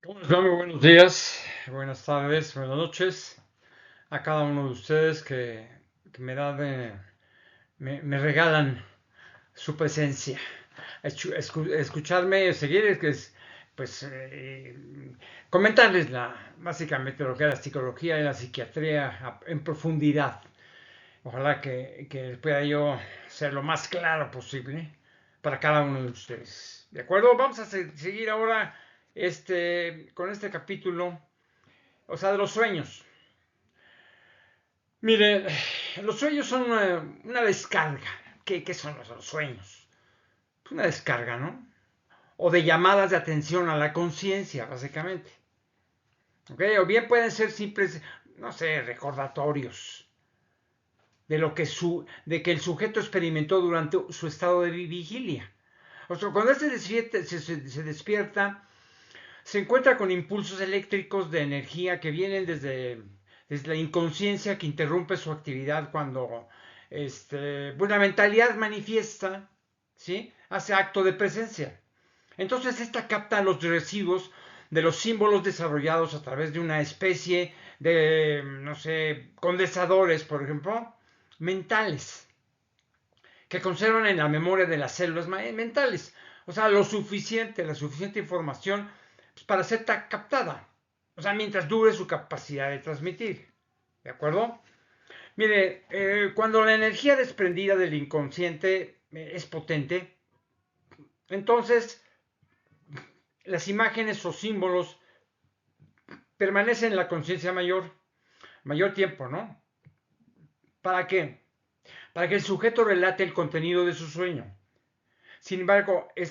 ¿Cómo les va? Muy buenos días, buenas tardes, buenas noches a cada uno de ustedes que me regalan su presencia. Escucharme, seguir, pues, comentarles básicamente lo que es la psicología y la psiquiatría en profundidad. Ojalá que pueda yo ser lo más claro posible para cada uno de ustedes. ¿De acuerdo? Vamos a seguir ahora con este capítulo, o sea, de los sueños. Mire, los sueños son una descarga. ¿Qué son los sueños? Pues una descarga, ¿no? O de llamadas de atención a la conciencia, básicamente. ¿Ok? O bien pueden ser simples, no sé, recordatorios de que el sujeto experimentó durante su estado de vigilia. O sea, cuando él se despierta, se encuentra con impulsos eléctricos de energía que vienen desde la inconsciencia que interrumpe su actividad cuando pues la mentalidad manifiesta, ¿sí? Hace acto de presencia. Entonces esta capta los residuos de los símbolos desarrollados a través de una especie de, no sé, condensadores, por ejemplo, mentales, que conservan en la memoria de las células mentales. O sea, la suficiente información pues, para ser captada. O sea, mientras dure su capacidad de transmitir. ¿De acuerdo? Mire, cuando la energía desprendida del inconsciente es potente, entonces las imágenes o símbolos permanecen en la conciencia mayor tiempo, ¿no? ¿Para qué? Para que el sujeto relate el contenido de su sueño. Sin embargo, en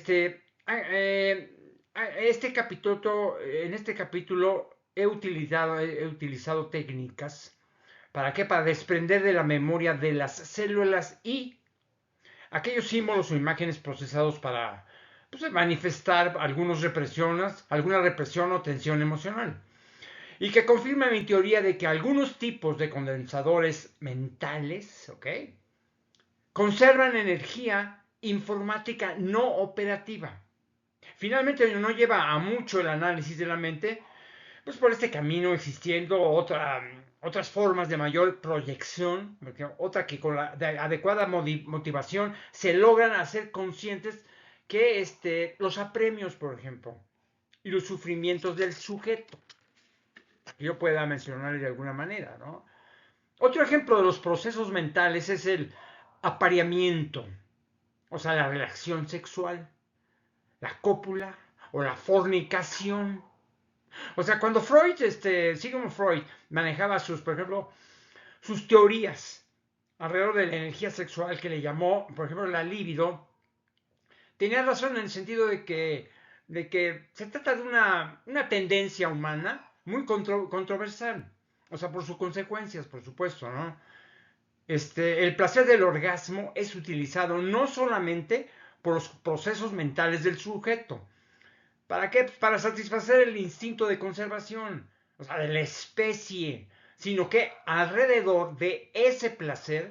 este capítulo he utilizado técnicas. ¿Para qué? Para desprender de la memoria de las células y aquellos símbolos o imágenes procesados para pues, manifestar alguna represión o tensión emocional. Y que confirma mi teoría de que algunos tipos de condensadores mentales, ¿ok? Conservan energía informática no operativa. Finalmente no lleva a mucho el análisis de la mente, pues por este camino existiendo otras formas de mayor proyección, otra que con la adecuada motivación se logran hacer conscientes que los apremios, por ejemplo, y los sufrimientos del sujeto, que yo pueda mencionar de alguna manera, ¿no? Otro ejemplo de los procesos mentales es el apareamiento, o sea, la relación sexual, la cópula o la fornicación. O sea, cuando Sigmund Freud manejaba por ejemplo, sus teorías alrededor de la energía sexual que le llamó, por ejemplo, la libido, tenía razón en el sentido de que se trata de una tendencia humana muy controversial. O sea, por sus consecuencias, por supuesto, ¿no? El placer del orgasmo es utilizado no solamente por los procesos mentales del sujeto. ¿Para qué? Pues para satisfacer el instinto de conservación, o sea, de la especie, sino que alrededor de ese placer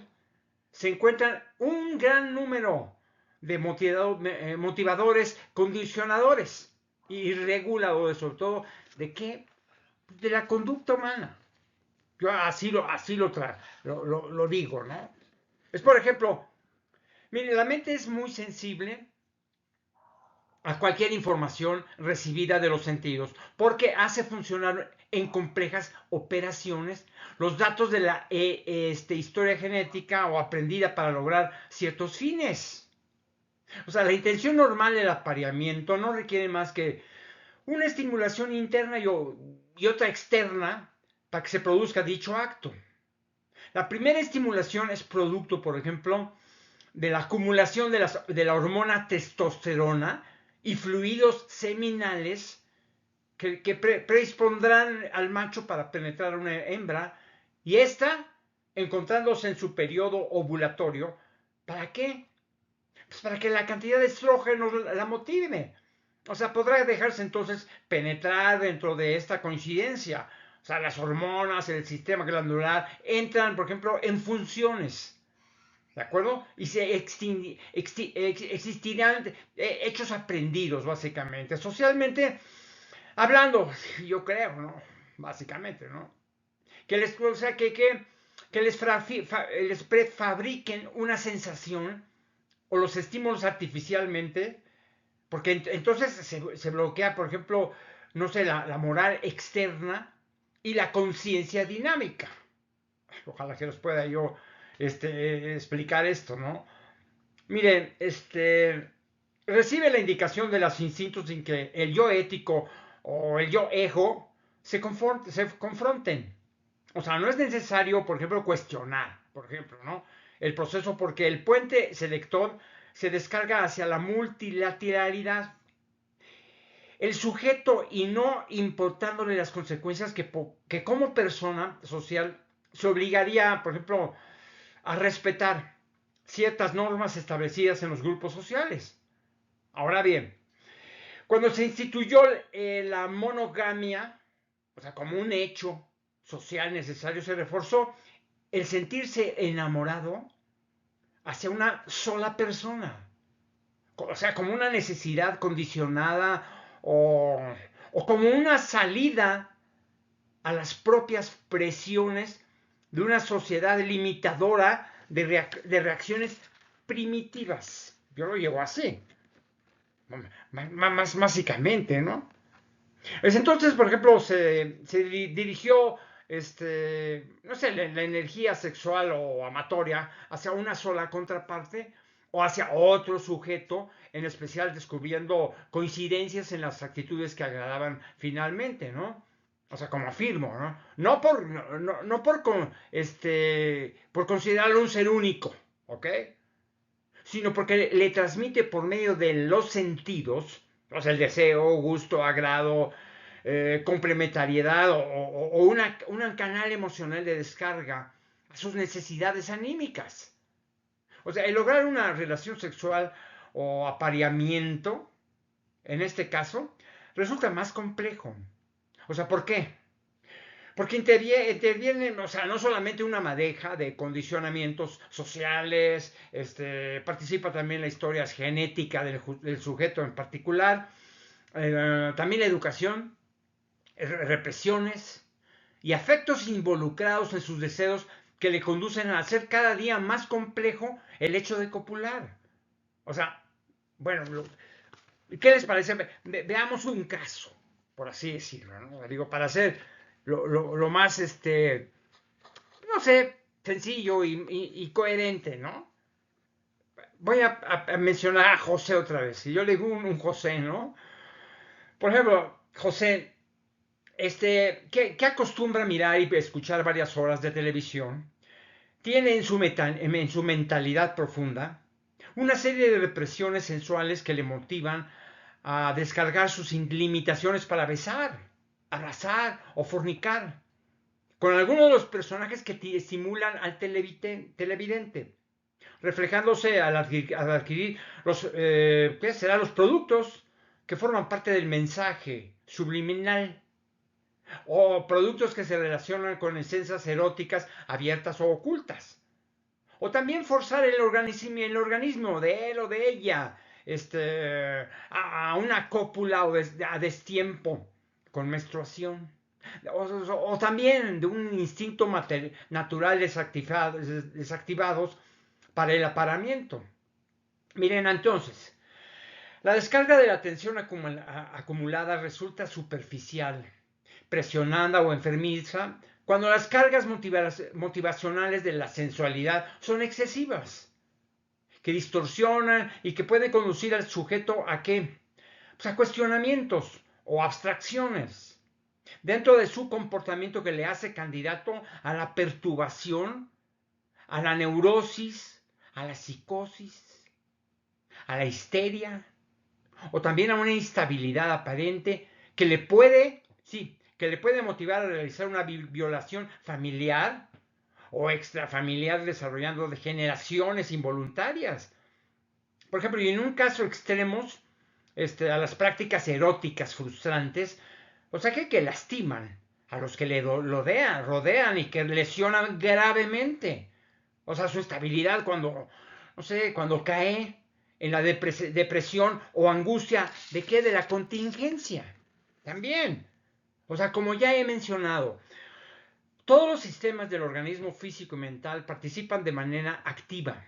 se encuentran un gran número de motivadores, condicionadores y reguladores, sobre todo, ¿de qué? De la conducta humana. Yo así lo digo, ¿no? Es por ejemplo, mire, la mente es muy sensible a cualquier información recibida de los sentidos, porque hace funcionar en complejas operaciones los datos de la historia genética o aprendida para lograr ciertos fines. O sea, la intención normal del apareamiento no requiere más que una estimulación interna y otra externa para que se produzca dicho acto. La primera estimulación es producto, por ejemplo, de la acumulación de la hormona testosterona y fluidos seminales que predispondrán al macho para penetrar a una hembra y esta, encontrándose en su periodo ovulatorio, ¿para qué? Pues para que la cantidad de estrógeno la motive. O sea, podrá dejarse entonces penetrar dentro de esta coincidencia. O sea, las hormonas, el sistema glandular entran, por ejemplo, en funciones. ¿De acuerdo? Y existirán hechos aprendidos, básicamente. Socialmente hablando, yo creo, ¿no? Básicamente, ¿no? O sea, que les prefabriquen una sensación o los estímulos artificialmente, porque entonces se bloquea, por ejemplo, no sé, la moral externa y la conciencia dinámica. Ojalá que los pueda yo explicar esto, ¿no? Miren, recibe la indicación de los instintos sin que el yo ético o el yo ego se confronten. O sea, no es necesario, por ejemplo, cuestionar, por ejemplo, ¿no? El proceso porque el puente selector se descarga hacia la multilateralidad. El sujeto y no importándole las consecuencias que como persona social se obligaría, por ejemplo, a respetar ciertas normas establecidas en los grupos sociales. Ahora bien, cuando se instituyó la monogamia, o sea, como un hecho social necesario, se reforzó el sentirse enamorado hacia una sola persona. O sea, como una necesidad condicionada o, o como una salida a las propias presiones de una sociedad limitadora de reacciones primitivas. Yo lo llevo así, más básicamente, ¿no? Es entonces, por ejemplo, se dirigió, no sé, la energía sexual o amatoria hacia una sola contraparte o hacia otro sujeto, en especial descubriendo coincidencias en las actitudes que agradaban finalmente, ¿no? O sea, como afirmo, ¿no? No por considerarlo un ser único, ¿ok? Sino porque le transmite por medio de los sentidos, o sea, el deseo, gusto, agrado, complementariedad o un canal emocional de descarga a sus necesidades anímicas. O sea, el lograr una relación sexual o apareamiento, en este caso, resulta más complejo. O sea, ¿por qué? Porque interviene, o sea, no solamente una madeja de condicionamientos sociales, participa también la historia genética del sujeto en particular, también la educación, represiones y afectos involucrados en sus deseos que le conducen a hacer cada día más complejo el hecho de copular. O sea, bueno, ¿qué les parece? Veamos un caso, por así decirlo, ¿no? Digo, para hacer lo más, no sé, sencillo y coherente, ¿no? Voy a mencionar a José otra vez. Si yo le digo un José, ¿no? Por ejemplo, José, que acostumbra mirar y escuchar varias horas de televisión, tiene en su mentalidad profunda una serie de represiones sensuales que le motivan a descargar sus limitaciones para besar, abrazar o fornicar con algunos de los personajes que estimulan al televidente, reflejándose al adquirir ¿qué será? Los productos que forman parte del mensaje subliminal o productos que se relacionan con esencias eróticas abiertas o ocultas. O también forzar el organismo de él o de ella a una cópula o a destiempo con menstruación. O también de un instinto natural desactivados para el aparamiento. Miren, entonces, la descarga de la tensión acumulada resulta superficial, presionada o enfermiza cuando las cargas motivacionales de la sensualidad son excesivas, que distorsionan y que pueden conducir al sujeto a qué? Pues a cuestionamientos o abstracciones dentro de su comportamiento que le hace candidato a la perturbación, a la neurosis, a la psicosis, a la histeria, o también a una instabilidad aparente que le puede, sí, que le puede motivar a realizar una violación familiar o extrafamiliar desarrollando degeneraciones involuntarias. Por ejemplo, y en un caso extremos, a las prácticas eróticas frustrantes, o sea que lastiman a los que le rodean y que lesionan gravemente. O sea, su estabilidad cuando, no sé, cuando cae en la depresión o angustia, ¿de qué? De la contingencia. También. O sea, como ya he mencionado, todos los sistemas del organismo físico y mental participan de manera activa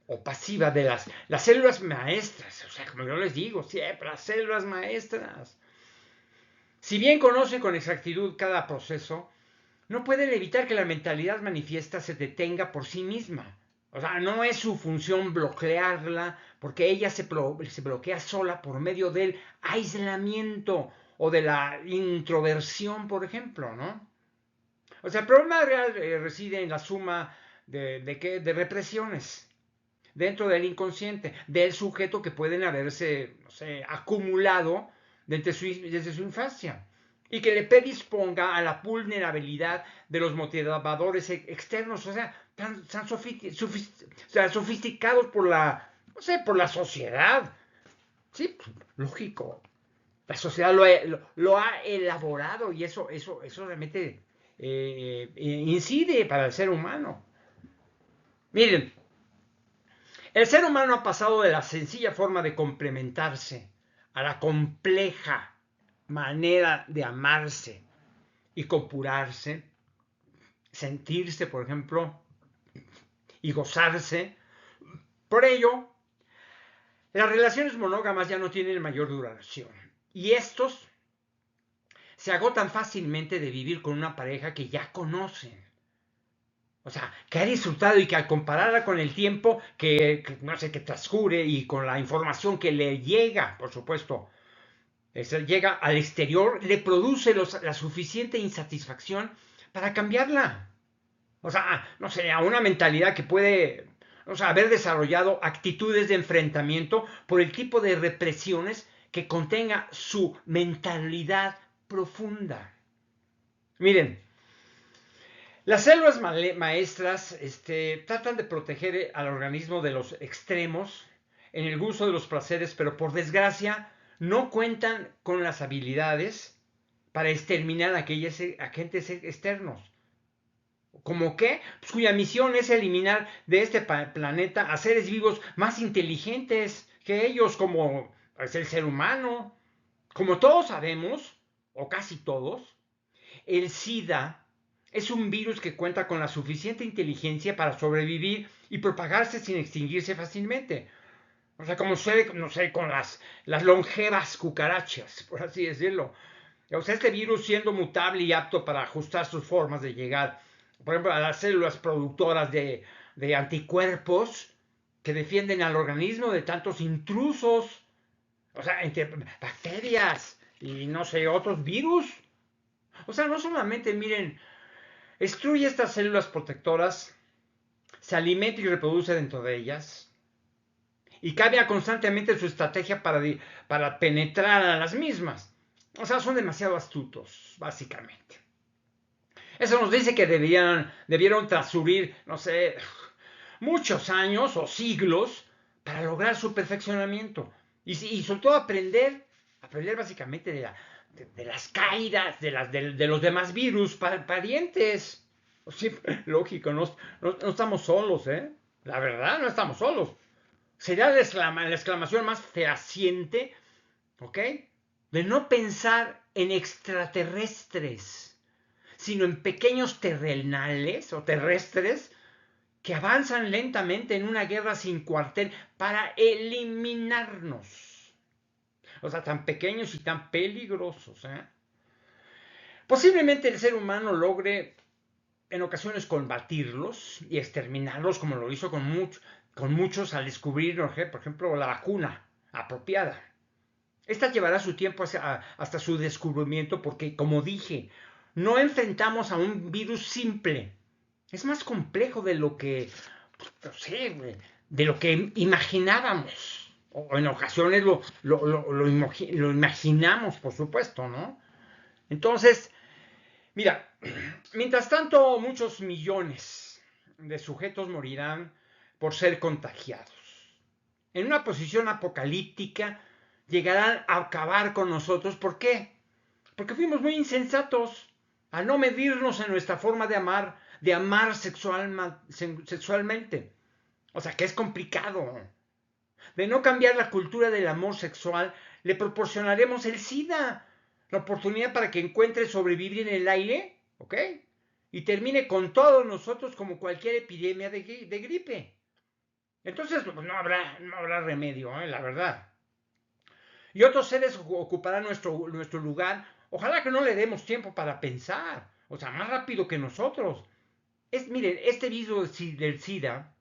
o pasiva de las células maestras. O sea, como yo les digo, siempre las células maestras. Si bien conocen con exactitud cada proceso, no pueden evitar que la mentalidad manifiesta se detenga por sí misma. O sea, no es su función bloquearla, porque ella se bloquea sola por medio del aislamiento o de la introversión, por ejemplo, ¿no? O sea, el problema real reside en la suma de represiones dentro del inconsciente, del sujeto que pueden haberse, no sé, acumulado desde su infancia y que le predisponga a la vulnerabilidad de los motivadores externos, o sea, tan sofisticados por la, no sé, por la sociedad. Sí, lógico. La sociedad lo ha elaborado y eso realmente incide para el ser humano. Miren, el ser humano ha pasado de la sencilla forma de complementarse a la compleja manera de amarse y copurarse, sentirse, por ejemplo, y gozarse. Por ello, las relaciones monógamas ya no tienen mayor duración. Y estos se agotan fácilmente de vivir con una pareja que ya conocen. O sea, que ha disfrutado y que al compararla con el tiempo no sé, que transcurre y con la información que le llega, por supuesto, llega al exterior, le produce la suficiente insatisfacción para cambiarla. O sea, no sé, a una mentalidad que puede, o sea, haber desarrollado actitudes de enfrentamiento por el tipo de represiones que contenga su mentalidad profunda. Miren, las células maestras tratan de proteger al organismo de los extremos en el gusto de los placeres, pero por desgracia no cuentan con las habilidades para exterminar a aquellos agentes externos. ¿Cómo qué? Pues cuya misión es eliminar de este planeta a seres vivos más inteligentes que ellos, como es el ser humano. Como todos sabemos, o casi todos, el SIDA es un virus que cuenta con la suficiente inteligencia para sobrevivir y propagarse sin extinguirse fácilmente. O sea, como sucede, no sé, con las longevas cucarachas, por así decirlo. O sea, este virus siendo mutable y apto para ajustar sus formas de llegar, por ejemplo, a las células productoras de anticuerpos que defienden al organismo de tantos intrusos, o sea, entre bacterias y no sé, otros virus. O sea, no solamente, miren, destruye estas células protectoras, se alimenta y reproduce dentro de ellas, y cambia constantemente su estrategia para penetrar a las mismas. O sea, son demasiado astutos, básicamente. Eso nos dice que debieron transcurrir, no sé, muchos años o siglos para lograr su perfeccionamiento. Y sobre todo aprender básicamente de las caídas de los demás virus parientes. Sí, lógico, no estamos solos, ¿eh? La verdad, no estamos solos. Sería la exclamación más fehaciente, ¿ok? De no pensar en extraterrestres, sino en pequeños terrenales o terrestres que avanzan lentamente en una guerra sin cuartel para eliminarnos. O sea, tan pequeños y tan peligrosos, ¿eh? Posiblemente el ser humano logre en ocasiones combatirlos y exterminarlos como lo hizo con muchos al descubrir, por ejemplo, la vacuna apropiada. Esta llevará su tiempo hasta su descubrimiento porque, como dije, no enfrentamos a un virus simple. Es más complejo de lo que, no sé, de lo que imaginábamos. O en ocasiones lo imaginamos, por supuesto, ¿no? Entonces, mira, mientras tanto, muchos millones de sujetos morirán por ser contagiados. En una posición apocalíptica, llegarán a acabar con nosotros. ¿Por qué? Porque fuimos muy insensatos al no medirnos en nuestra forma de amar de amar sexualmente. O sea, que es complicado. De no cambiar la cultura del amor sexual, le proporcionaremos el SIDA, la oportunidad para que encuentre sobrevivir en el aire, ¿ok? Y termine con todos nosotros como cualquier epidemia de gripe. Entonces no habrá remedio, la verdad. Y otros seres ocuparán nuestro lugar. Ojalá que no le demos tiempo para pensar. O sea, más rápido que nosotros. Miren, este virus del SIDA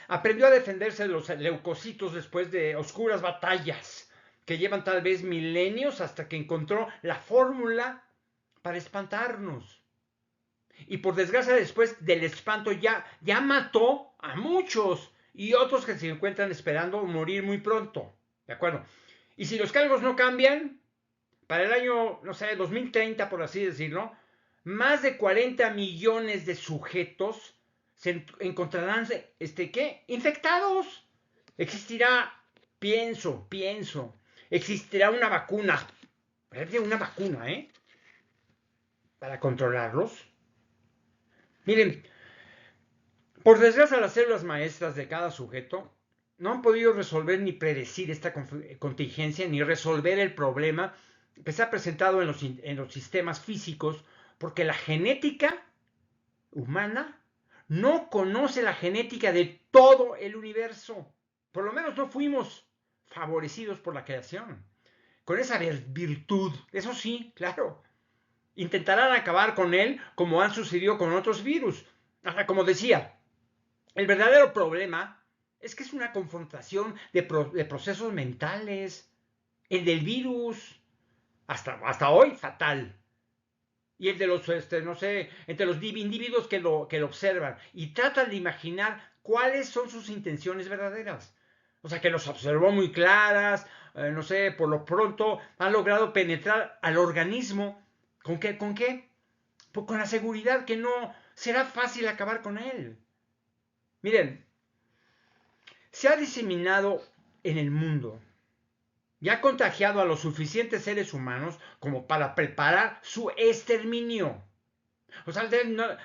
aprendió a defenderse de los leucocitos después de oscuras batallas que llevan tal vez milenios hasta que encontró la fórmula para espantarnos. Y por desgracia después del espanto ya mató a muchos y otros que se encuentran esperando morir muy pronto. ¿De acuerdo? Y si los cargos no cambian, para el año, no sé, 2030, por así decirlo, más de 40 millones de sujetos se encontrarán, ¿qué? Infectados. Existirá, pienso, existirá una vacuna, para controlarlos. Miren, por desgracia las células maestras de cada sujeto no han podido resolver ni predecir esta contingencia, ni resolver el problema que se ha presentado en los sistemas físicos, porque la genética humana no conoce la genética de todo el universo. Por lo menos no fuimos favorecidos por la creación. Con esa virtud, eso sí, claro. Intentarán acabar con él como han sucedido con otros virus. Hasta como decía, el verdadero problema es que es una confrontación de procesos mentales. El del virus, hasta hoy, fatal. Y el de los, no sé, entre los individuos que lo observan y tratan de imaginar cuáles son sus intenciones verdaderas. O sea, que los observó muy claras, no sé, por lo pronto han logrado penetrar al organismo. ¿Con qué? ¿Con qué? Pues con la seguridad que no será fácil acabar con él. Miren, se ha diseminado en el mundo y ha contagiado a los suficientes seres humanos como para preparar su exterminio. O sea,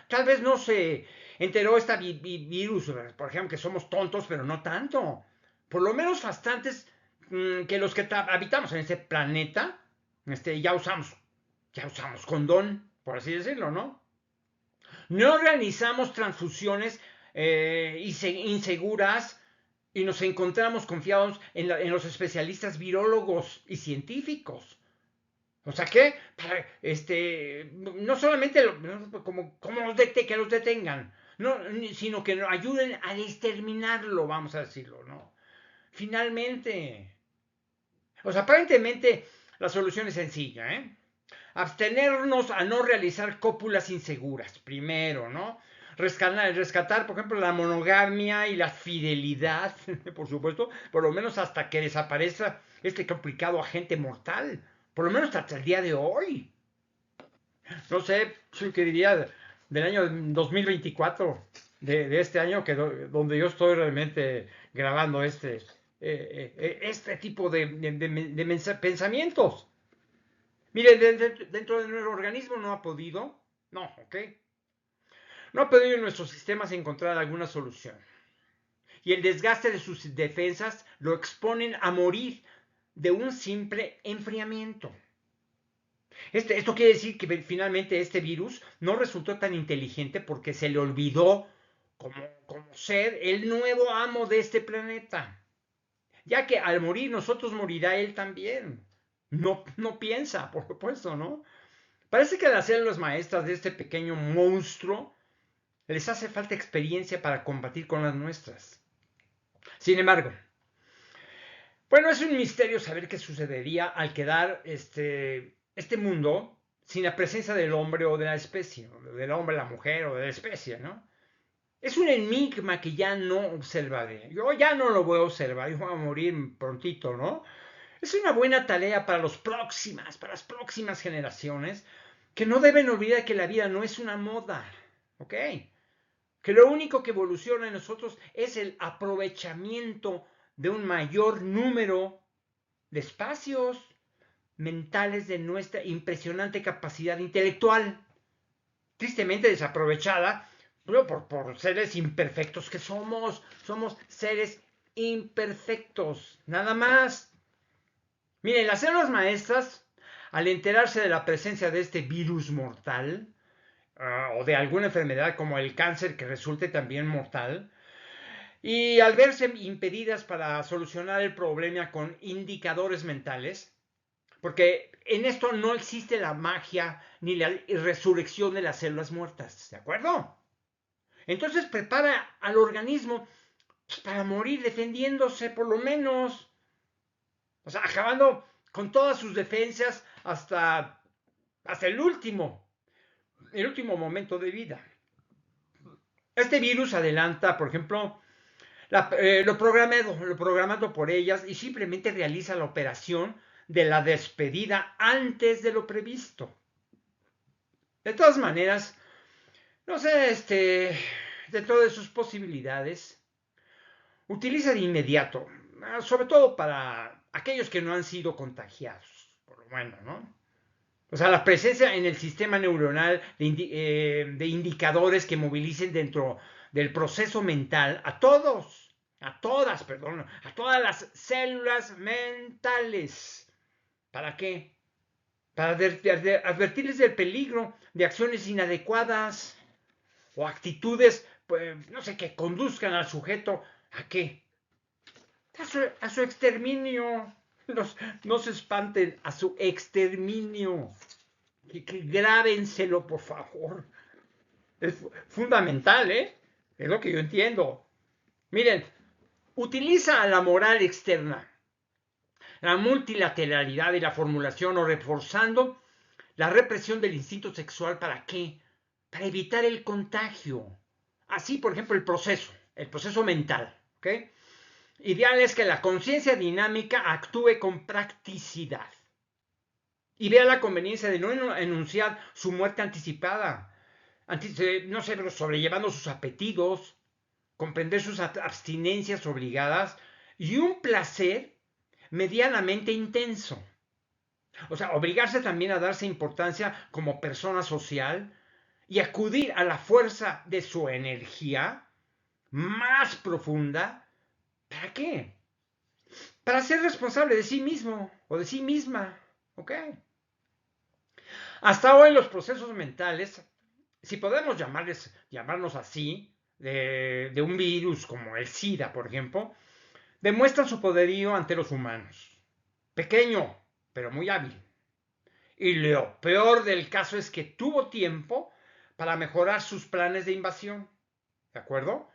tal vez no se enteró esta virus, por ejemplo, que somos tontos, pero no tanto. Por lo menos bastantes que los que habitamos en este planeta, ya usamos condón, por así decirlo, ¿no? No realizamos transfusiones inseguras y nos encontramos confiados en los especialistas virólogos y científicos. O sea que, no solamente como que los detengan, no, sino que nos ayuden a exterminarlo, vamos a decirlo, ¿no? Finalmente. O sea, aparentemente la solución es sencilla, ¿eh? Abstenernos a no realizar cópulas inseguras, primero, ¿no? Rescatar, por ejemplo, la monogamia y la fidelidad, por supuesto, por lo menos hasta que desaparezca este complicado agente mortal, por lo menos hasta el día de hoy. No sé, ¿qué diría del año 2024, de este año, donde yo estoy realmente grabando este tipo de pensamientos? Mire, dentro de nuestro organismo no ha podido, no, ¿ok? No ha podido en nuestros sistemas encontrar alguna solución. Y el desgaste de sus defensas lo exponen a morir de un simple enfriamiento. Esto quiere decir que finalmente este virus no resultó tan inteligente porque se le olvidó como ser el nuevo amo de este planeta. Ya que al morir nosotros morirá él también. No piensa, por supuesto, ¿no? Parece que a las células maestras de este pequeño monstruo les hace falta experiencia para combatir con las nuestras. Sin embargo, bueno, es un misterio saber qué sucedería al quedar este mundo sin la presencia del hombre o de la especie, del hombre, la mujer o de la especie, ¿no? Es un enigma que ya no observaré. Yo ya no lo voy a observar, yo voy a morir prontito, ¿no? Es una buena tarea para las próximas generaciones, que no deben olvidar que la vida no es una moda, ¿ok? Que lo único que evoluciona en nosotros es el aprovechamiento de un mayor número de espacios mentales de nuestra impresionante capacidad intelectual. tristemente desaprovechada, bueno, por seres imperfectos que somos. Somos seres imperfectos, nada más. Miren, las células maestras, al enterarse de la presencia de este virus mortal, o de alguna enfermedad como el cáncer que resulte también mortal, y al verse impedidas para solucionar el problema con indicadores mentales, porque en esto no existe la magia ni la resurrección de las células muertas, ¿de acuerdo? Entonces prepara al organismo para morir defendiéndose por lo menos, o sea, acabando con todas sus defensas hasta el último momento de vida. Este virus adelanta, por ejemplo, lo programado por ellas y simplemente realiza la operación de la despedida antes de lo previsto. De todas maneras, no sé, dentro de sus posibilidades, utiliza de inmediato, sobre todo para aquellos que no han sido contagiados, por lo bueno, ¿no? O sea, la presencia en el sistema neuronal de indicadores que movilicen dentro del proceso mental a todas las células mentales. ¿Para qué? Para advertirles del peligro de acciones inadecuadas o actitudes, pues, no sé, que conduzcan al sujeto a qué? A su exterminio. No se espanten, a su exterminio. Que grábenselo, por favor. Es fundamental, ¿eh? Es lo que yo entiendo. Miren, utiliza la moral externa, la multilateralidad de la formulación o reforzando la represión del instinto sexual. ¿Para qué? Para evitar el contagio. Así, por ejemplo, el proceso mental. ¿Ok? Ideal es que la conciencia dinámica actúe con practicidad y vea la conveniencia de no enunciar su muerte anticipada, no sé, pero sobrellevando sus apetitos, comprender sus abstinencias obligadas y un placer medianamente intenso. O sea, obligarse también a darse importancia como persona social y acudir a la fuerza de su energía más profunda. ¿Para qué? Para ser responsable de sí mismo o de sí misma. ¿Ok? Hasta hoy los procesos mentales, si podemos llamarnos así, de un virus como el SIDA, por ejemplo, demuestran su poderío ante los humanos. Pequeño, pero muy hábil. Y lo peor del caso es que tuvo tiempo para mejorar sus planes de invasión. ¿De acuerdo?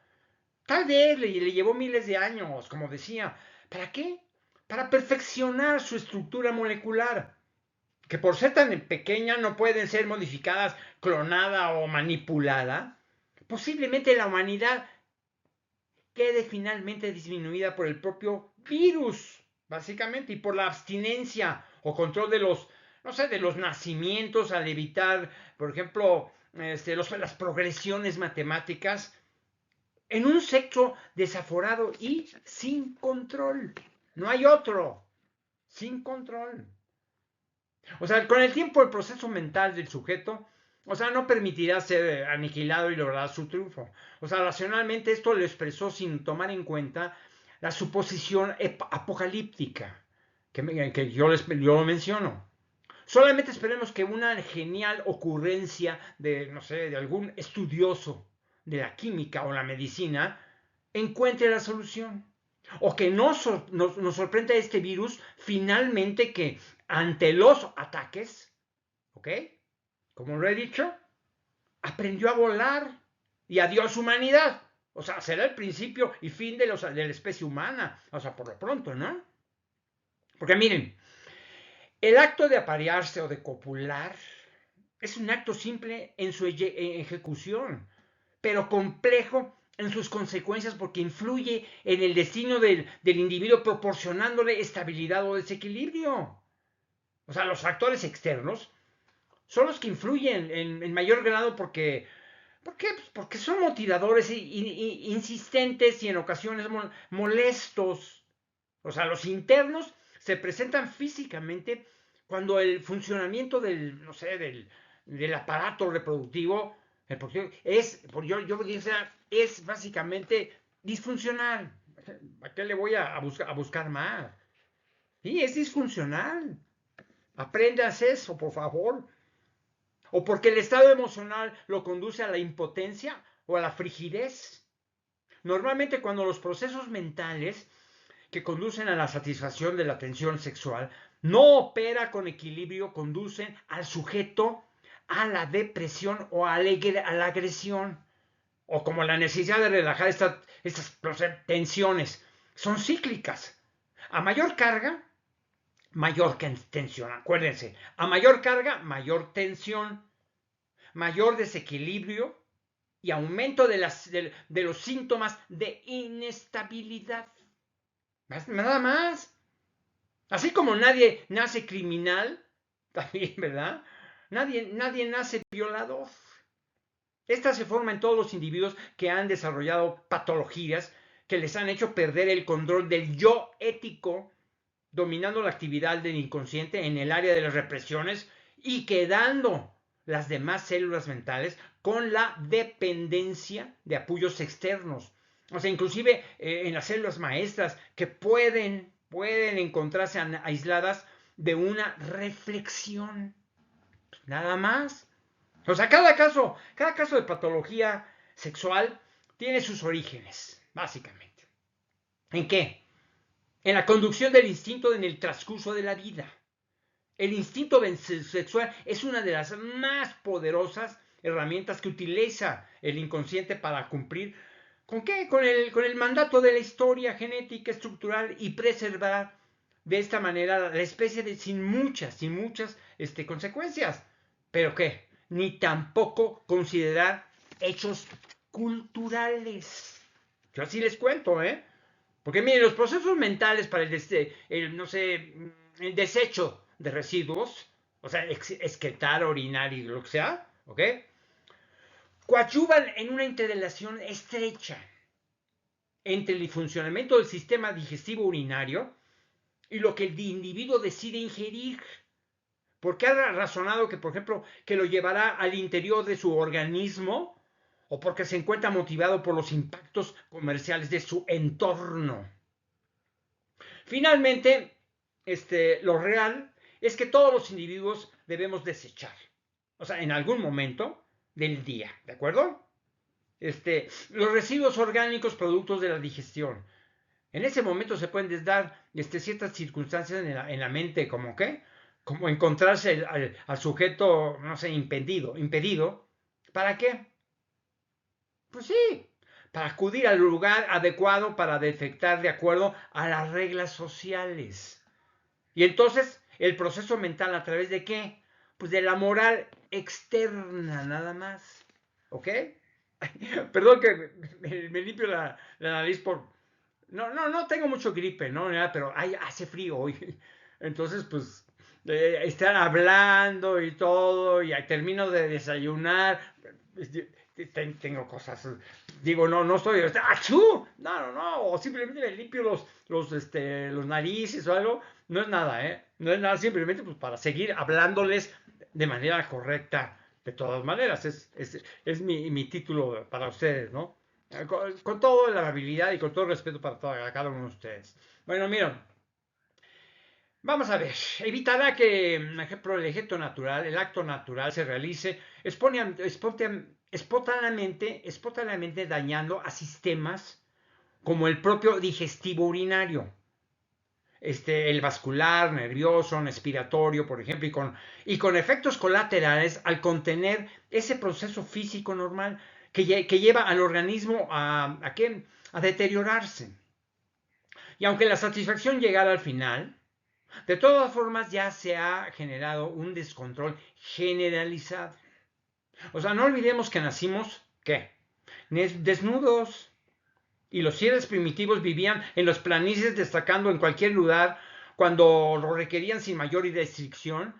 Tal vez le llevó miles de años, como decía. ¿Para qué? Para perfeccionar su estructura molecular, que por ser tan pequeña no pueden ser modificadas, clonada o manipulada. Posiblemente la humanidad quede finalmente disminuida por el propio virus, básicamente, y por la abstinencia o control de los, no sé, de los nacimientos al evitar, por ejemplo, las progresiones matemáticas en un sexo desaforado y sin control. No hay otro, sin control. O sea, con el tiempo el proceso mental del sujeto, o sea, no permitirá ser aniquilado y lograr su triunfo. O sea, racionalmente esto lo expresó sin tomar en cuenta la suposición apocalíptica que yo menciono. Solamente esperemos que una genial ocurrencia de, no sé, de algún estudioso de la química o la medicina encuentre la solución. O que nos sorprenda este virus finalmente que ante los ataques, ¿ok? Como lo he dicho, aprendió a volar y adiós humanidad. O sea, será el principio y fin de la especie humana. O sea, por lo pronto, ¿no? Porque miren, el acto de aparearse o de copular es un acto simple en su ejecución, pero complejo en sus consecuencias porque influye en el destino del individuo proporcionándole estabilidad o desequilibrio. O sea, los factores externos son los que influyen en mayor grado ¿por qué? Pues porque son motivadores insistentes y en ocasiones molestos. O sea, los internos se presentan físicamente cuando el funcionamiento del, no sé, del aparato reproductivo, yo diría, es básicamente disfuncional. ¿A qué le voy a buscar más? Sí, es disfuncional. Aprendas eso, por favor. O porque el estado emocional lo conduce a la impotencia o a la frigidez. Normalmente cuando los procesos mentales que conducen a la satisfacción de la tensión sexual no opera con equilibrio, conducen al sujeto a la depresión o a la agresión, o como la necesidad de relajar estas tensiones. Son cíclicas. A mayor carga, mayor tensión. Acuérdense, a mayor carga, mayor tensión, mayor desequilibrio y aumento de los síntomas de inestabilidad. Nada más. Así como nadie nace criminal, también, ¿verdad? Nadie nace violador. Esta se forma en todos los individuos que han desarrollado patologías que les han hecho perder el control del yo ético, dominando la actividad del inconsciente en el área de las represiones y quedando las demás células mentales con la dependencia de apoyos externos. O sea, inclusive en las células maestras que pueden encontrarse aisladas de una reflexión. Nada más. O sea, cada caso de patología sexual tiene sus orígenes, básicamente. ¿En qué? En la conducción del instinto en el transcurso de la vida. El instinto sexual es una de las más poderosas herramientas que utiliza el inconsciente para cumplir ¿con qué? Con el mandato de la historia genética estructural y preservar de esta manera la especie sin muchas consecuencias. ¿Pero qué? Ni tampoco considerar hechos culturales. Yo así les cuento, ¿eh? Porque miren, los procesos mentales para no sé, el desecho de residuos, o sea, excretar, orinar y lo que sea, ¿ok? Coadyuvan en una interrelación estrecha entre el funcionamiento del sistema digestivo urinario y lo que el individuo decide ingerir. Porque ha razonado que, por ejemplo, que lo llevará al interior de su organismo o porque se encuentra motivado por los impactos comerciales de su entorno. Finalmente, lo real es que todos los individuos debemos desechar, o sea, en algún momento del día, ¿de acuerdo? Los residuos orgánicos productos de la digestión. En ese momento se pueden dar ciertas circunstancias en la mente, como ¿qué? Como encontrarse al sujeto, no sé, impedido. ¿Para qué? Pues sí, para acudir al lugar adecuado para detectar de acuerdo a las reglas sociales. Y entonces, el proceso mental, ¿a través de qué? Pues de la moral externa, nada más. ¿Ok? Perdón que me limpio la nariz por... No tengo mucho gripe, ¿no? Pero hace frío hoy. Entonces, pues, están hablando y todo, y termino de desayunar. Tengo cosas, digo, no estoy, ¡achú! No, o simplemente me limpio los narices o algo, no es nada, ¿eh? No es nada, simplemente pues para seguir hablándoles de manera correcta, de todas maneras, es mi título para ustedes, ¿no? Con toda la amabilidad y con todo el respeto para cada uno de ustedes. Bueno, miren, vamos a ver, evitará que, por ejemplo, el acto natural se realice espontáneamente dañando a sistemas como el propio digestivo urinario, el vascular, nervioso, respiratorio, por ejemplo, y con efectos colaterales al contener ese proceso físico normal que lleva al organismo a deteriorarse. Y aunque la satisfacción llegara al final, de todas formas ya se ha generado un descontrol generalizado. O sea, no olvidemos que nacimos, ¿qué? Desnudos. Y los seres primitivos vivían en los planicies destacando en cualquier lugar cuando lo requerían sin mayor restricción,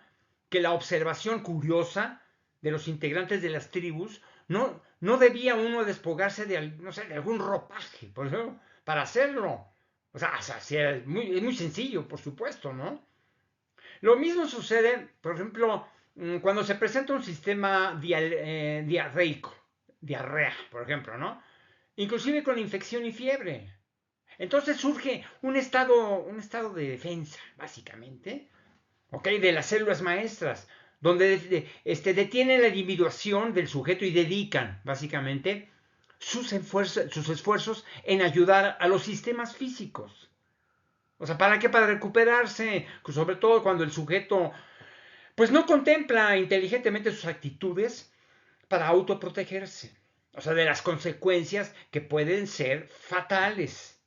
que la observación curiosa de los integrantes de las tribus no debía uno despojarse de algún ropaje, por ejemplo, para hacerlo. O sea, es muy sencillo, por supuesto, ¿no? Lo mismo sucede, por ejemplo, cuando se presenta un sistema diarreico, diarrea, por ejemplo, ¿no? Inclusive con infección y fiebre. Entonces surge un estado de defensa, básicamente, ¿ok? De las células maestras, donde detienen la individuación del sujeto y dedican, básicamente, sus esfuerzos en ayudar a los sistemas físicos. O sea, ¿para qué? Para recuperarse, sobre todo cuando el sujeto, pues no contempla inteligentemente sus actitudes para autoprotegerse. O sea, de las consecuencias que pueden ser fatales.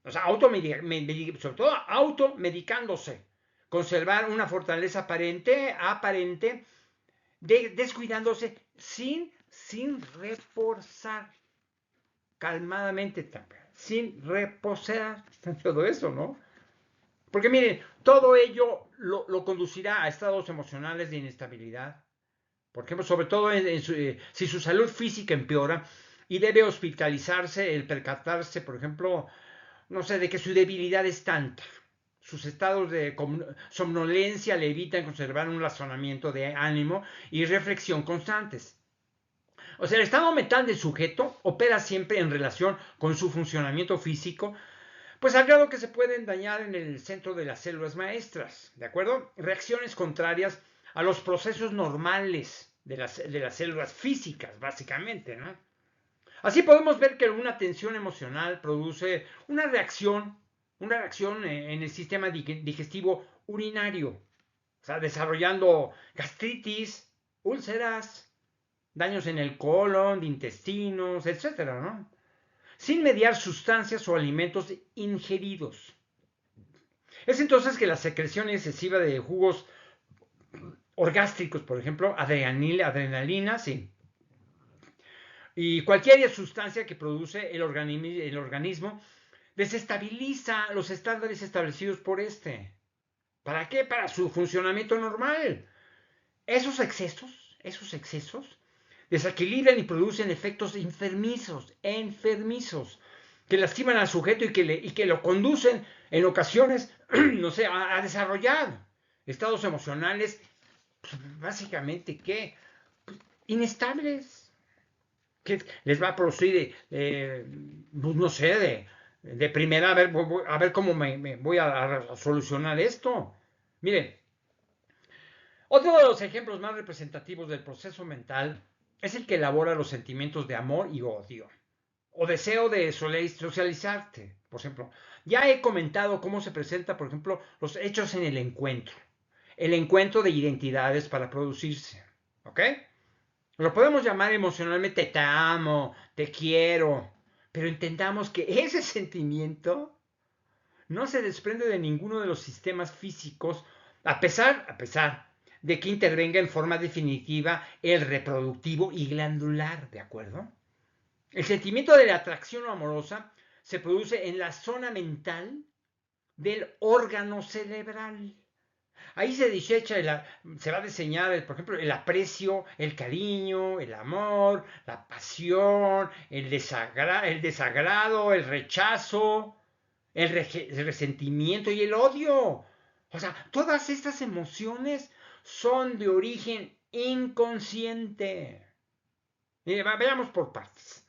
O sea, sobre todo automedicándose. Conservar una fortaleza aparente descuidándose sin reforzar calmadamente, sin reposar todo eso, ¿no? Porque miren, todo ello lo conducirá a estados emocionales de inestabilidad. Por ejemplo, sobre todo si su salud física empeora y debe hospitalizarse, el percatarse, por ejemplo, no sé, de que su debilidad es tanta. Sus estados de somnolencia le evitan conservar un razonamiento de ánimo y reflexión constantes. O sea, el estado mental del sujeto opera siempre en relación con su funcionamiento físico, pues al grado que se pueden dañar en el centro de las células maestras, ¿de acuerdo? Reacciones contrarias a los procesos normales de las células físicas, básicamente, ¿no? Así podemos ver que una tensión emocional produce una reacción en el sistema digestivo urinario, o sea, desarrollando gastritis, úlceras, daños en el colon, de intestinos, etcétera, ¿no? Sin mediar sustancias o alimentos ingeridos. Es entonces que la secreción excesiva de jugos orgástricos, por ejemplo, adrenalina, sí, y cualquier sustancia que produce el organismo desestabiliza los estándares establecidos por este. ¿Para qué? Para su funcionamiento normal. Esos excesos desequilibran y producen efectos enfermizos, que lastiman al sujeto y que lo conducen en ocasiones, no sé, a desarrollar estados emocionales, pues, básicamente, ¿qué? Inestables, que les va a producir, pues, no sé, de primera, a ver cómo me voy a solucionar esto. Miren, otro de los ejemplos más representativos del proceso mental es el que elabora los sentimientos de amor y odio, o deseo de socializarte. Por ejemplo, ya he comentado cómo se presenta, por ejemplo, los hechos en el encuentro de identidades para producirse, ¿ok? Lo podemos llamar emocionalmente te amo, te quiero, pero entendamos que ese sentimiento no se desprende de ninguno de los sistemas físicos, a pesar de que intervenga en forma definitiva el reproductivo y glandular, ¿de acuerdo? El sentimiento de la atracción amorosa se produce en la zona mental del órgano cerebral. Ahí se va a diseñar, por ejemplo, el aprecio, el cariño, el amor, la pasión, el desagrado, el rechazo, el resentimiento y el odio. O sea, todas estas emociones son de origen inconsciente. Veamos por partes.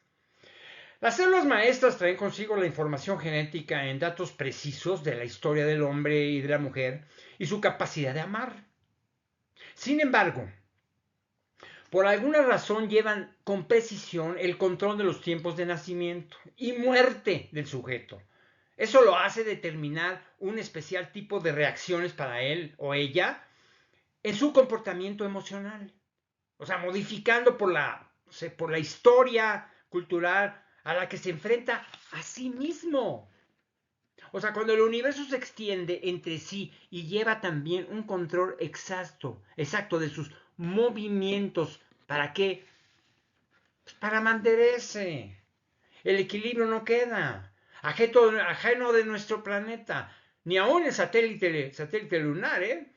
Las células maestras traen consigo la información genética en datos precisos de la historia del hombre y de la mujer y su capacidad de amar. Sin embargo, por alguna razón llevan con precisión el control de los tiempos de nacimiento y muerte del sujeto. Eso lo hace determinar un especial tipo de reacciones para él o ella en su comportamiento emocional. O sea, modificando por la historia cultural a la que se enfrenta a sí mismo. O sea, cuando el universo se extiende entre sí y lleva también un control exacto de sus movimientos, ¿para qué? Pues para mantenerse. El equilibrio no queda. Ajeno de nuestro planeta. Ni aún el satélite lunar, ¿eh?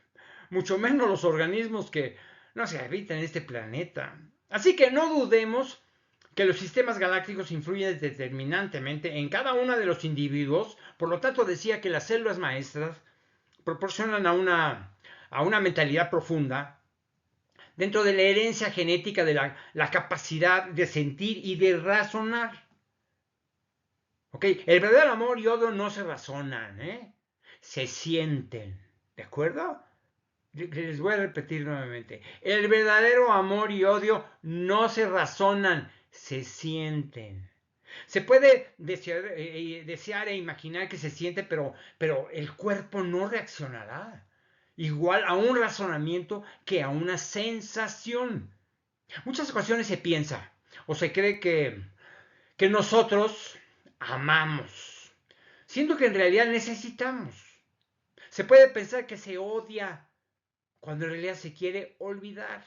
Mucho menos los organismos que no se habitan en este planeta. Así que no dudemos que los sistemas galácticos influyen determinantemente en cada uno de los individuos. Por lo tanto, decía que las células maestras proporcionan a una mentalidad profunda dentro de la herencia genética de la capacidad de sentir y de razonar. ¿Ok? El verdadero amor y odio no se razonan, se sienten. ¿De acuerdo? Les voy a repetir nuevamente. El verdadero amor y odio no se razonan, se sienten. Se puede desear e imaginar que se siente, pero el cuerpo no reaccionará igual a un razonamiento que a una sensación. Muchas ocasiones se piensa o se cree que nosotros amamos, siendo que en realidad necesitamos. Se puede pensar que se odia cuando en realidad se quiere olvidar.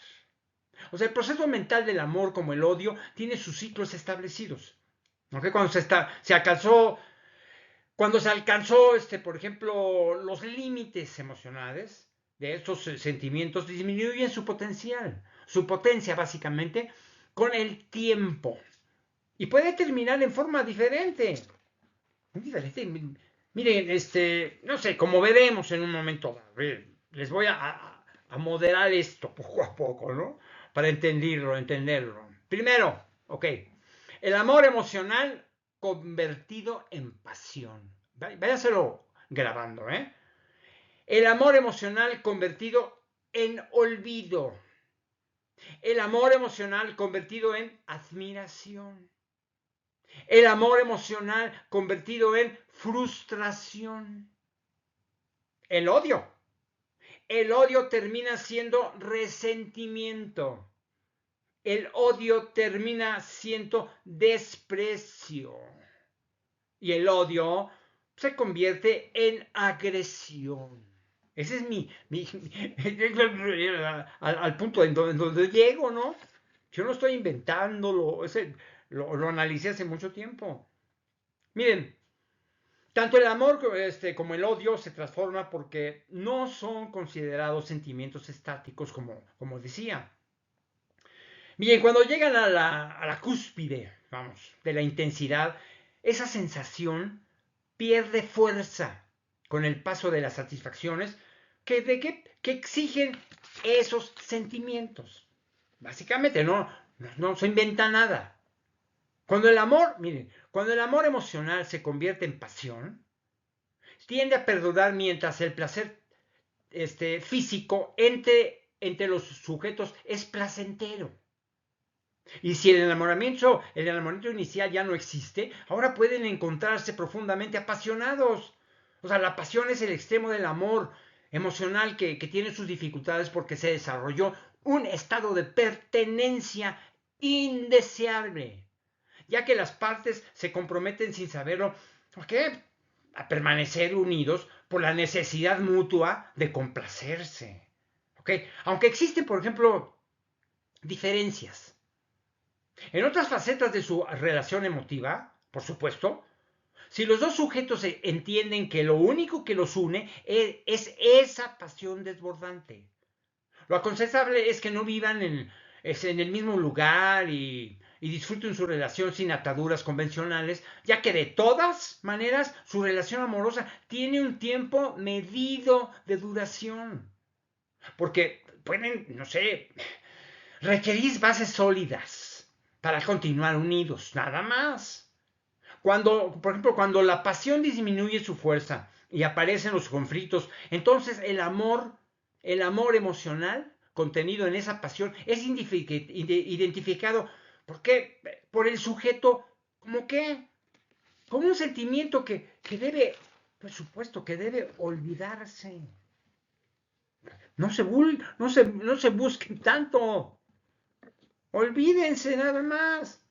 O sea, el proceso mental del amor como el odio tiene sus ciclos establecidos. ¿Okay? Cuando se alcanzó, por ejemplo, los límites emocionales de estos sentimientos, disminuyen su potencia básicamente con el tiempo. Y puede terminar en forma diferente. Miren, no sé, como veremos en un momento, les voy a moderar esto poco a poco, ¿no? Para entenderlo. Primero, ok, el amor emocional convertido en pasión. Váyaselo grabando, ¿eh? El amor emocional convertido en olvido. El amor emocional convertido en admiración. El amor emocional convertido en frustración. El odio. El odio termina siendo resentimiento. El odio termina siendo desprecio. Y el odio se convierte en agresión. Ese es al punto en donde llego, ¿no? Yo no estoy inventándolo, lo analicé hace mucho tiempo. Miren, tanto el amor como el odio se transforma porque no son considerados sentimientos estáticos, como decía. Bien, cuando llegan a la cúspide, vamos, de la intensidad, esa sensación pierde fuerza con el paso de las satisfacciones que exigen esos sentimientos. Básicamente, no se inventa nada. Cuando el amor emocional se convierte en pasión, tiende a perdurar mientras el placer físico entre los sujetos es placentero. Y si el enamoramiento inicial ya no existe, ahora pueden encontrarse profundamente apasionados. O sea, la pasión es el extremo del amor emocional que tiene sus dificultades porque se desarrolló un estado de pertenencia indeseable, ya que las partes se comprometen sin saberlo, ¿por qué? A permanecer unidos por la necesidad mutua de complacerse. ¿Okay? Aunque existen, por ejemplo, diferencias en otras facetas de su relación emotiva, por supuesto, si los dos sujetos entienden que lo único que los une es esa pasión desbordante, lo aconsejable es que no vivan en el mismo lugar y disfruten su relación sin ataduras convencionales, ya que de todas maneras su relación amorosa tiene un tiempo medido de duración. Porque pueden, no sé, requerir bases sólidas para continuar unidos, nada más. Por ejemplo, cuando la pasión disminuye su fuerza y aparecen los conflictos, entonces el amor emocional contenido en esa pasión es identificado ¿por qué? Por el sujeto como qué, como un sentimiento que debe, por supuesto, que debe olvidarse. No se busquen tanto. Olvídense nada más.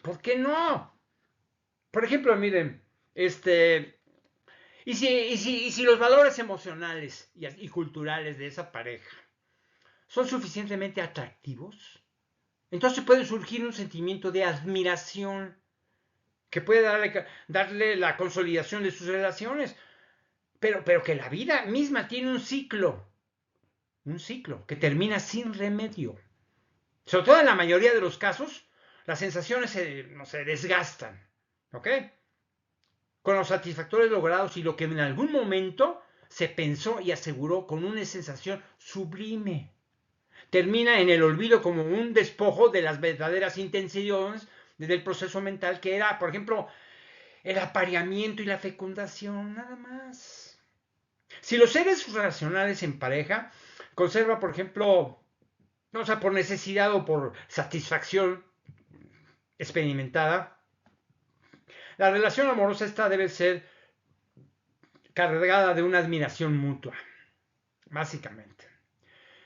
¿Por qué no? Por ejemplo, miren, y si los valores emocionales y culturales de esa pareja son suficientemente atractivos, entonces puede surgir un sentimiento de admiración que puede darle la consolidación de sus relaciones, pero que la vida misma tiene un ciclo que termina sin remedio. Sobre todo en la mayoría de los casos, las sensaciones se desgastan, ¿ok? Con los satisfactores logrados y lo que en algún momento se pensó y aseguró con una sensación sublime. termina en el olvido como un despojo de las verdaderas intenciones del proceso mental, que era, por ejemplo, el apareamiento y la fecundación, nada más. Si los seres racionales en pareja conserva, por ejemplo, o sea, por necesidad o por satisfacción experimentada, la relación amorosa esta debe ser cargada de una admiración mutua, básicamente,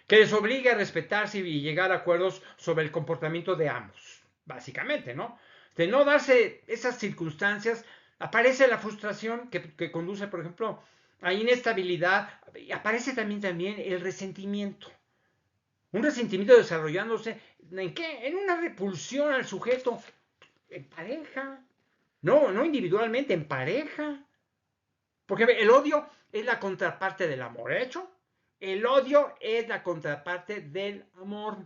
que les obligue a respetarse y llegar a acuerdos sobre el comportamiento de ambos, básicamente, ¿no? De no darse esas circunstancias, aparece la frustración que conduce, por ejemplo, a inestabilidad, y aparece también el resentimiento. Un resentimiento desarrollándose, ¿en qué? En una repulsión al sujeto en pareja. No individualmente, en pareja. Porque el odio es la contraparte del amor, ¿hecho? El odio es la contraparte del amor.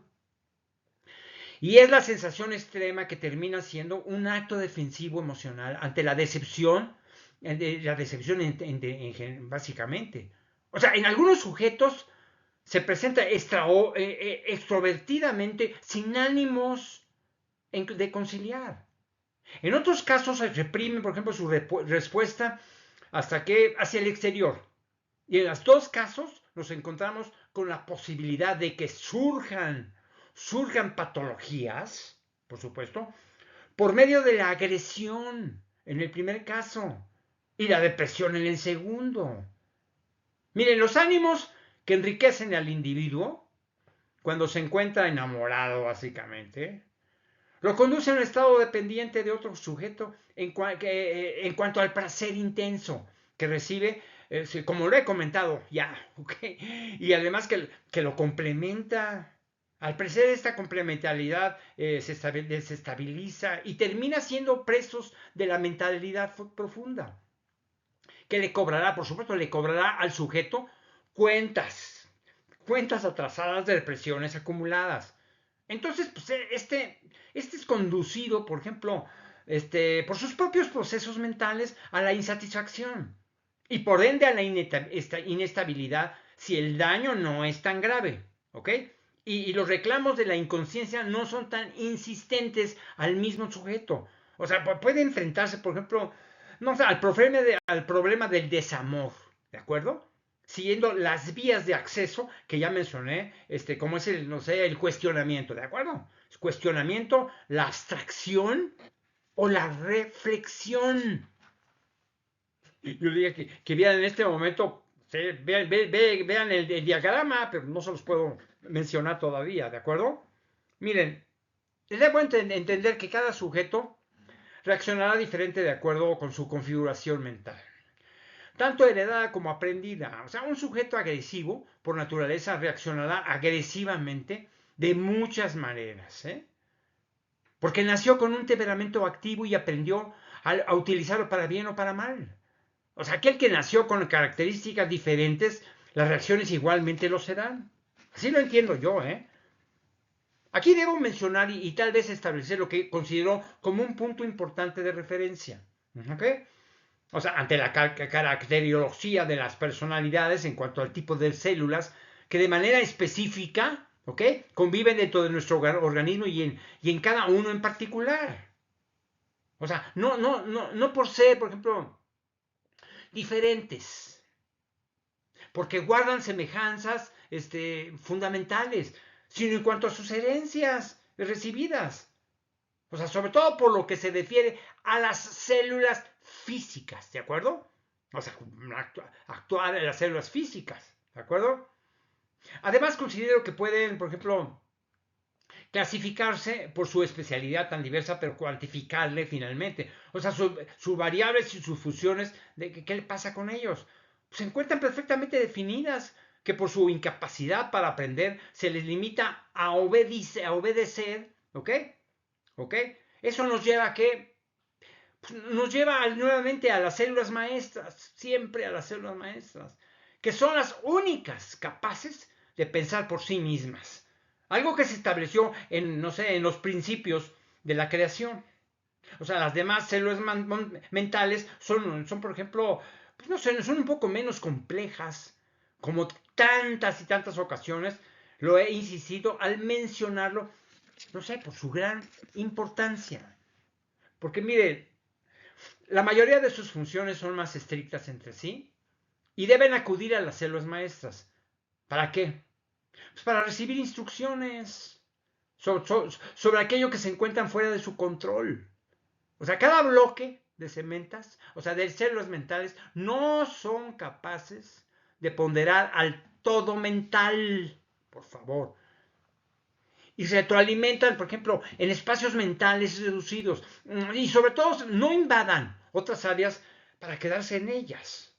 Y es la sensación extrema que termina siendo un acto defensivo emocional ante la decepción básicamente. O sea, en algunos sujetos se presenta extrovertidamente sin ánimos de conciliar. En otros casos se reprime, por ejemplo, su respuesta hacia el exterior. Y en los dos casos nos encontramos con la posibilidad de que surjan patologías, por supuesto, por medio de la agresión en el primer caso y la depresión en el segundo. Miren, los ánimos que enriquecen al individuo cuando se encuentra enamorado, básicamente, lo conduce a un estado dependiente de otro sujeto en cuanto al placer intenso que recibe, como lo he comentado ya, ¿okay? Y además que lo complementa. Al parecer esta complementariedad se estabiliza y termina siendo presos de la mentalidad profunda, que le cobrará, por supuesto, le cobrará al sujeto cuentas atrasadas de depresiones acumuladas. Entonces, pues este es conducido, por ejemplo, por sus propios procesos mentales a la insatisfacción y por ende a la inestabilidad si el daño no es tan grave, ¿ok? Y los reclamos de la inconsciencia no son tan insistentes al mismo sujeto. O sea, puede enfrentarse, por ejemplo, no sé, al problema del desamor, ¿de acuerdo? Siguiendo las vías de acceso que ya mencioné, como es no sé, el cuestionamiento, ¿de acuerdo? El cuestionamiento, la abstracción o la reflexión. Yo diría que vean en este momento, ¿sí? Vean el diagrama, pero no se los puedo mencionar todavía, ¿de acuerdo? Miren, les debo entender que cada sujeto reaccionará diferente de acuerdo con su configuración mental, tanto heredada como aprendida. O sea, un sujeto agresivo, por naturaleza, reaccionará agresivamente de muchas maneras, ¿eh? Porque nació con un temperamento activo y aprendió a utilizarlo para bien o para mal. O sea, aquel que nació con características diferentes, las reacciones igualmente lo serán. Así lo entiendo yo, ¿eh? Aquí debo mencionar y tal vez establecer lo que considero como un punto importante de referencia. ¿Ok? O sea, ante la caracterología de las personalidades en cuanto al tipo de células que de manera específica, ¿ok? Conviven dentro de nuestro organismo y en cada uno en particular. O sea, no por ser, por ejemplo, diferentes, porque guardan semejanzas fundamentales, sino en cuanto a sus herencias recibidas. O sea, sobre todo por lo que se refiere a las células físicas, ¿de acuerdo? O sea, actuar en las células físicas, ¿de acuerdo? Además, considero que pueden, por ejemplo, clasificarse por su especialidad tan diversa, pero cuantificarle finalmente. O sea, sus variables y sus funciones, ¿qué le pasa con ellos? Se encuentran perfectamente definidas, que por su incapacidad para aprender se les limita a obedecer, ¿ok? ¿Ok? Eso nos lleva a que nos lleva nuevamente a las células maestras, siempre a las células maestras, que son las únicas capaces de pensar por sí mismas. Algo que se estableció en, no sé, en los principios de la creación. O sea, las demás células mentales son, por ejemplo, pues no sé, son un poco menos complejas, como tantas y tantas ocasiones Lo he insistido al mencionarlo, no sé, por su gran importancia. Porque miren, la mayoría de sus funciones son más estrictas entre sí y deben acudir a las células maestras. ¿Para qué? Pues para recibir instrucciones sobre aquello que se encuentran fuera de su control. O sea, cada bloque de cementas, o sea, de células mentales, no son capaces de ponderar al todo mental, por favor. Y se retroalimentan, por ejemplo, en espacios mentales reducidos. Y sobre todo, no invadan otras áreas para quedarse en ellas.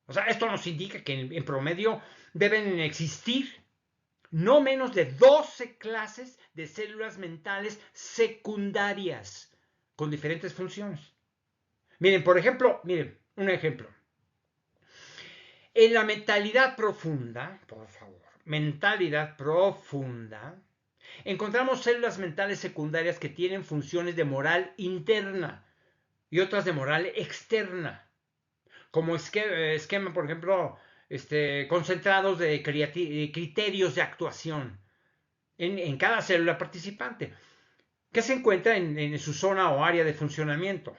O sea, esto nos indica que en promedio deben existir no menos de 12 clases de células mentales secundarias con diferentes funciones. Miren, por ejemplo, miren, un ejemplo. En la mentalidad profunda, por favor, mentalidad profunda, encontramos células mentales secundarias que tienen funciones de moral interna y otras de moral externa, como esquema, por ejemplo, concentrados de criterios de actuación en cada célula participante, que se encuentra en su zona o área de funcionamiento.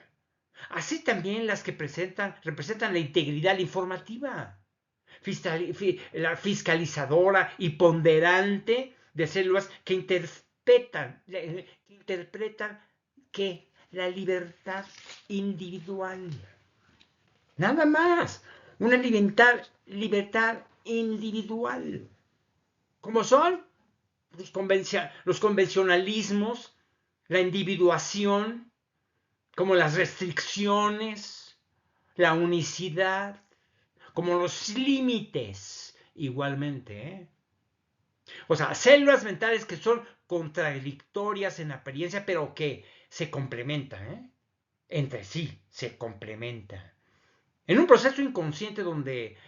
Así también las que representan la integridad informativa, la fiscalizadora y ponderante de células que interpretan que la libertad individual. Nada más. Una libertad individual. ¿Cómo son? Los convencionalismos, la individuación, como las restricciones, la unicidad, como los límites, igualmente. O sea, células mentales que son contradictorias en apariencia, pero que se complementan, entre sí, se complementan. En un proceso inconsciente donde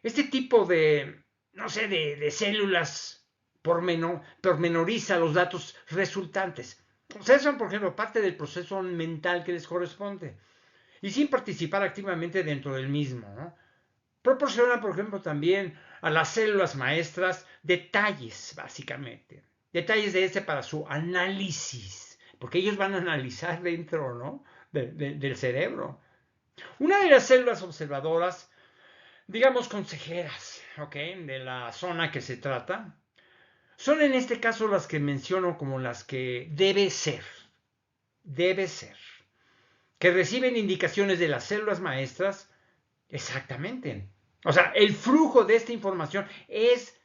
este tipo de, no sé, de células pormenoriza los datos resultantes. O sea, son, por ejemplo, parte del proceso mental que les corresponde. Y sin participar activamente dentro del mismo, ¿no? Proporciona, por ejemplo, también a las células maestras detalles, básicamente. Detalles para su análisis. Porque ellos van a analizar dentro, ¿no? Del cerebro. Una de las células observadoras, digamos consejeras, ¿ok? De la zona que se trata, son en este caso las que menciono como las que debe ser, que reciben indicaciones de las células maestras, exactamente. O sea, el flujo de esta información es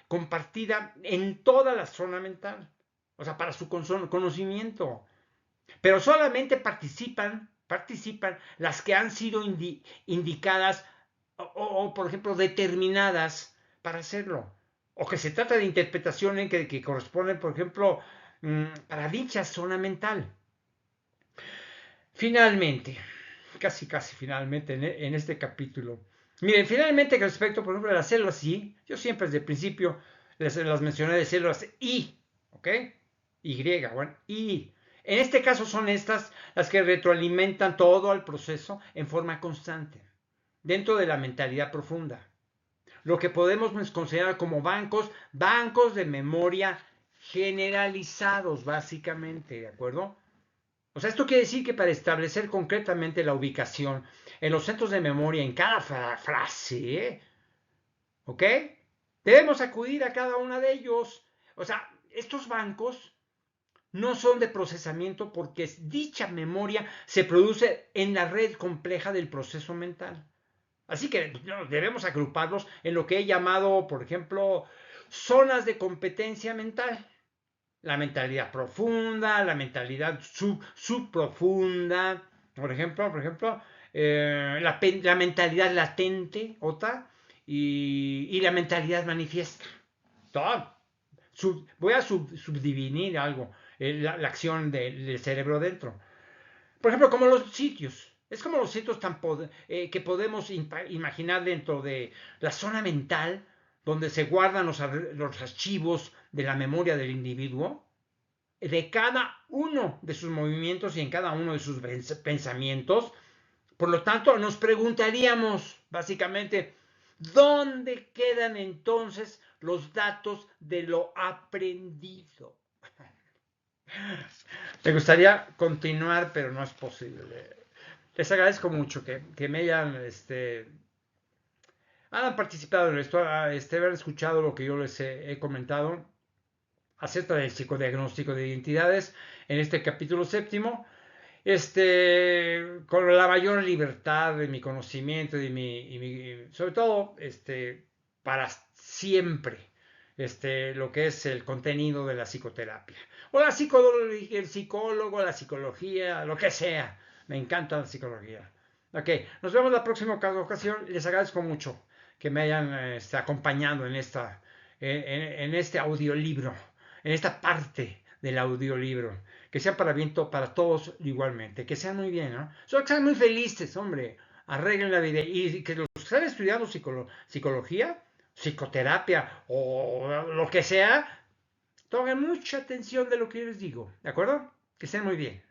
compartida en toda la zona mental, o sea, para su conocimiento. Pero solamente participan las que han sido indicadas por ejemplo, determinadas para hacerlo. O que se trata de interpretaciones que corresponden, por ejemplo, para dicha zona mental. Finalmente, casi finalmente en este capítulo. Miren, finalmente respecto, por ejemplo, a las células sí, yo siempre desde el principio las mencioné de células I, ¿ok? Y, bueno, I. En este caso son estas las que retroalimentan todo el proceso en forma constante, dentro de la mentalidad profunda. Lo que podemos considerar como bancos de memoria generalizados, básicamente, ¿de acuerdo? O sea, esto quiere decir que para establecer concretamente la ubicación en los centros de memoria en cada frase, ¿ok? Debemos acudir a cada uno de ellos. O sea, estos bancos no son de procesamiento porque dicha memoria se produce en la red compleja del proceso mental. Así que debemos agruparlos en lo que he llamado, por ejemplo, zonas de competencia mental. La mentalidad profunda, la mentalidad subprofunda, por ejemplo la mentalidad latente, otra, y la mentalidad manifiesta. Todo. Voy a subdividir algo, la acción del cerebro dentro. Por ejemplo, como los sitios. Es como los sitios que podemos imaginar dentro de la zona mental, donde se guardan los archivos de la memoria del individuo, de cada uno de sus movimientos y en cada uno de sus pensamientos. Por lo tanto, nos preguntaríamos, básicamente, ¿dónde quedan entonces los datos de lo aprendido. Me gustaría continuar, pero no es posible. Les agradezco mucho que me hayan participado en esto, haber escuchado lo que yo les he comentado acerca del psicodiagnóstico de identidades en este capítulo séptimo. Con la mayor libertad de mi conocimiento sobre todo, para siempre, lo que es el contenido de la psicoterapia, o la psicología, el psicólogo, la psicología, lo que sea, me encanta la psicología. Ok, nos vemos la próxima ocasión, les agradezco mucho que me hayan acompañado en este audiolibro, en esta parte del audiolibro que sea para viento para todos igualmente, que sean muy bien, ¿no? Solo que sean muy felices, hombre, arreglen la vida y que los que están estudiando psicología, psicoterapia o lo que sea, tomen mucha atención de lo que yo les digo, ¿de acuerdo? Que estén muy bien.